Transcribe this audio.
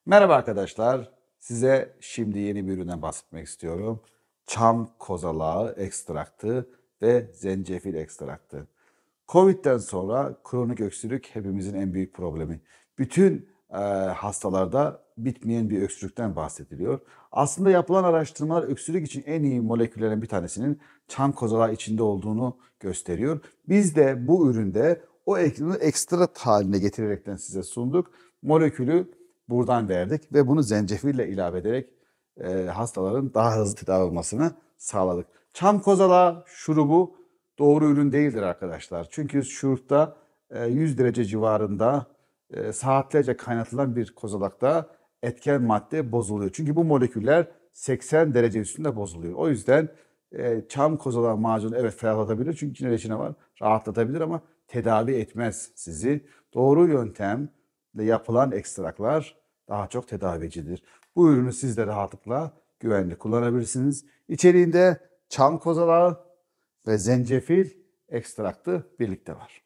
Merhaba arkadaşlar. Size şimdi yeni bir üründen bahsetmek istiyorum. Çam kozalağı ekstraktı ve zencefil ekstraktı. Covid'den sonra kronik öksürük hepimizin en büyük problemi. Bütün hastalarda bitmeyen bir öksürükten bahsediliyor. Aslında yapılan araştırmalar öksürük için en iyi moleküllerin bir tanesinin çam kozalağı içinde olduğunu gösteriyor. Biz de bu üründe o ekstrat haline getirerekten size sunduk. Molekülü buradan verdik ve bunu zencefille ilave ederek hastaların daha hızlı tedavi olmasını sağladık. Çam kozalağı şurubu doğru ürün değildir arkadaşlar. Çünkü şurupta 100 derece civarında saatlerce kaynatılan bir kozalakta etken madde bozuluyor. Çünkü bu moleküller 80 derece üstünde bozuluyor. O yüzden çam kozalağı macunu evet ferahlatabilir çünkü içinde reçine var. Rahatlatabilir ama tedavi etmez sizi. Doğru yöntemle yapılan ekstraklar daha çok tedavicidir. Bu ürünü siz de rahatlıkla güvenli kullanabilirsiniz. İçeriğinde çam kozalağı ve zencefil ekstraktı birlikte var.